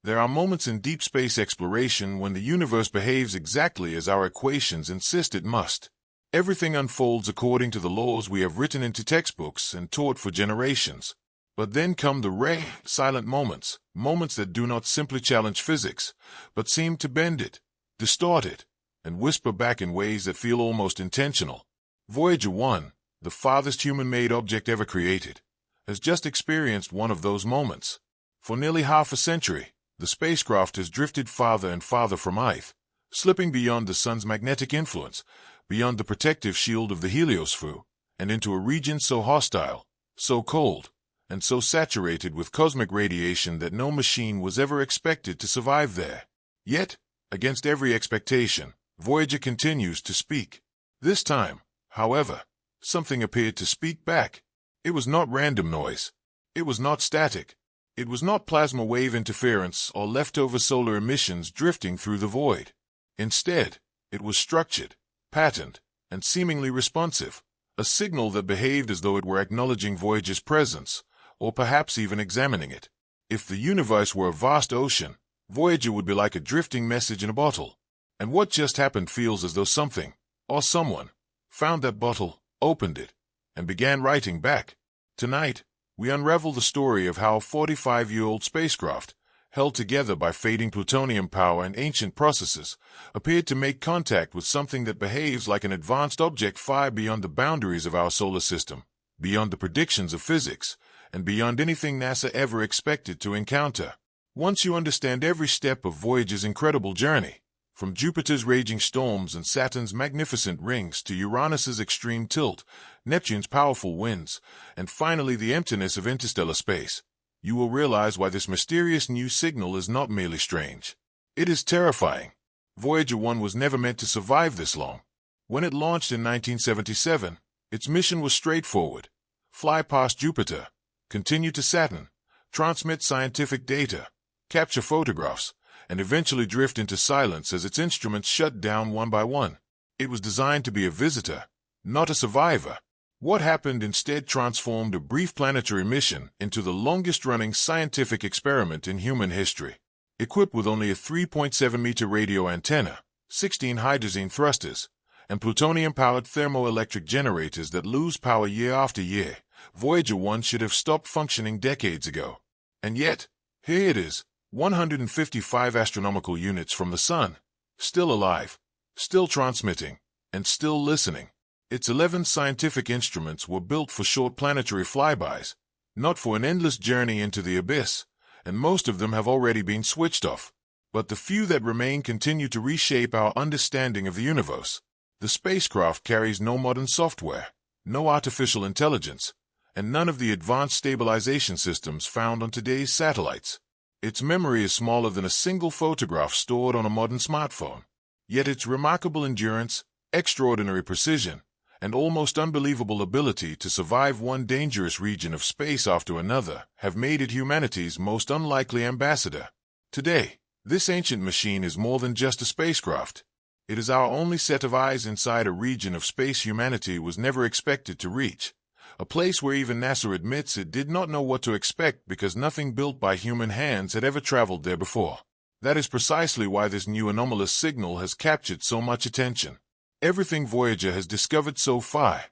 There are moments in deep space exploration when the universe behaves exactly as our equations insist it must. Everything unfolds according to the laws we have written into textbooks and taught for generations. But then come the rare, silent moments, moments that do not simply challenge physics, but seem to bend it, distort it, and whisper back in ways that feel almost intentional. Voyager 1, the farthest human-made object ever created, has just experienced one of those moments. For nearly half a century, the spacecraft has drifted farther and farther from Earth, slipping beyond the sun's magnetic influence, beyond the protective shield of the heliosphere, and into a region so hostile, so cold, and so saturated with cosmic radiation that no machine was ever expected to survive there. Yet, against every expectation, Voyager continues to speak. This time, however, something appeared to speak back. It was not random noise. It was not static. It was not plasma wave interference or leftover solar emissions drifting through the void. Instead, it was structured, patterned, and seemingly responsive, a signal that behaved as though it were acknowledging Voyager's presence, or perhaps even examining it. If the universe were a vast ocean, Voyager would be like a drifting message in a bottle. And what just happened feels as though something, or someone, found that bottle, opened it, and began writing back. Tonight, we unravel the story of how a 45-year-old spacecraft, held together by fading plutonium power and ancient processes, appeared to make contact with something that behaves like an advanced object far beyond the boundaries of our solar system, beyond the predictions of physics, and beyond anything NASA ever expected to encounter. Once you understand every step of Voyager's incredible journey, from Jupiter's raging storms and Saturn's magnificent rings to Uranus's extreme tilt, Neptune's powerful winds, and finally the emptiness of interstellar space, you will realize why this mysterious new signal is not merely strange. It is terrifying. Voyager 1 was never meant to survive this long. When it launched in 1977, its mission was straightforward: fly past Jupiter, continue to Saturn, transmit scientific data, capture photographs, and eventually drift into silence as its instruments shut down one by one. It was designed to be a visitor, not a survivor. What happened instead transformed a brief planetary mission into the longest-running scientific experiment in human history. Equipped with only a 3.7-meter radio antenna, 16 hydrazine thrusters, and plutonium-powered thermoelectric generators that lose power year after year, Voyager 1 should have stopped functioning decades ago. And yet, here it is, 155 astronomical units from the Sun, still alive, still transmitting, and still listening. Its 11 scientific instruments were built for short planetary flybys, not for an endless journey into the abyss, and most of them have already been switched off. But the few that remain continue to reshape our understanding of the universe. The spacecraft carries no modern software, no artificial intelligence, and none of the advanced stabilization systems found on today's satellites. Its memory is smaller than a single photograph stored on a modern smartphone. Yet its remarkable endurance, extraordinary precision, and almost unbelievable ability to survive one dangerous region of space after another have made it humanity's most unlikely ambassador. Today, this ancient machine is more than just a spacecraft. It is our only set of eyes inside a region of space humanity was never expected to reach. A place where even NASA admits it did not know what to expect because nothing built by human hands had ever traveled there before. That is precisely why this new anomalous signal has captured so much attention. Everything Voyager has discovered so far,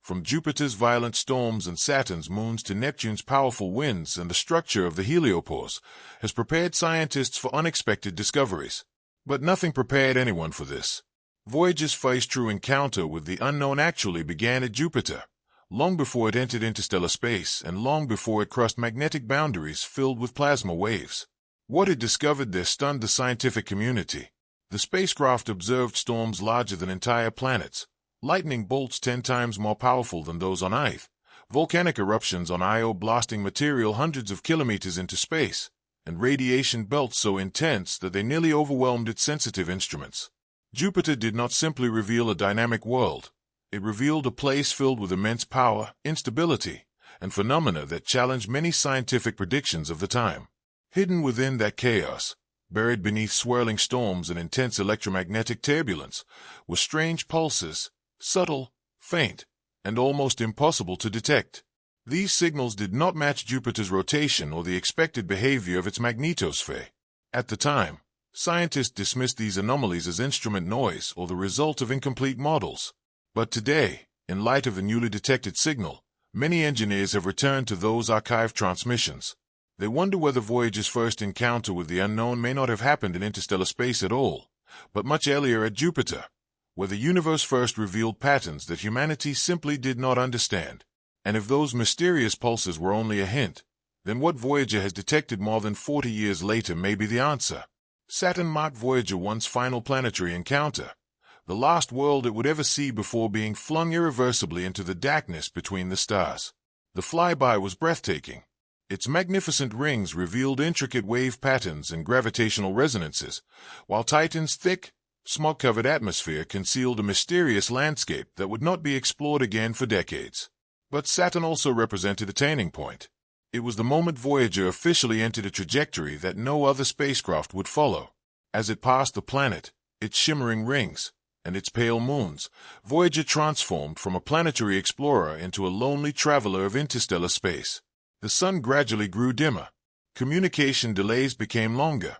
from Jupiter's violent storms and Saturn's moons to Neptune's powerful winds and the structure of the heliopause, has prepared scientists for unexpected discoveries. But nothing prepared anyone for this. Voyager's first true encounter with the unknown actually began at Jupiter, long before it entered interstellar space and long before it crossed magnetic boundaries filled with plasma waves. What it discovered there stunned the scientific community. The spacecraft observed storms larger than entire planets, lightning bolts 10 times more powerful than those on Earth, volcanic eruptions on Io blasting material hundreds of kilometers into space, and radiation belts so intense that they nearly overwhelmed its sensitive instruments. Jupiter did not simply reveal a dynamic world. It revealed a place filled with immense power, instability, and phenomena that challenged many scientific predictions of the time. Hidden within that chaos, buried beneath swirling storms and intense electromagnetic turbulence, were strange pulses, subtle, faint, and almost impossible to detect. These signals did not match Jupiter's rotation or the expected behavior of its magnetosphere. At the time, scientists dismissed these anomalies as instrument noise or the result of incomplete models. But today, in light of the newly detected signal, many engineers have returned to those archived transmissions. They wonder whether Voyager's first encounter with the unknown may not have happened in interstellar space at all, but much earlier at Jupiter, where the universe first revealed patterns that humanity simply did not understand. And if those mysterious pulses were only a hint, then what Voyager has detected more than 40 years later may be the answer. Saturn marked Voyager 1's final planetary encounter, the last world it would ever see before being flung irreversibly into the darkness between the stars. The flyby was breathtaking. Its magnificent rings revealed intricate wave patterns and gravitational resonances, while Titan's thick, smog-covered atmosphere concealed a mysterious landscape that would not be explored again for decades. But Saturn also represented a turning point. It was the moment Voyager officially entered a trajectory that no other spacecraft would follow. As it passed the planet, its shimmering rings, and its pale moons, Voyager transformed from a planetary explorer into a lonely traveler of interstellar space. The sun gradually grew dimmer. Communication delays became longer,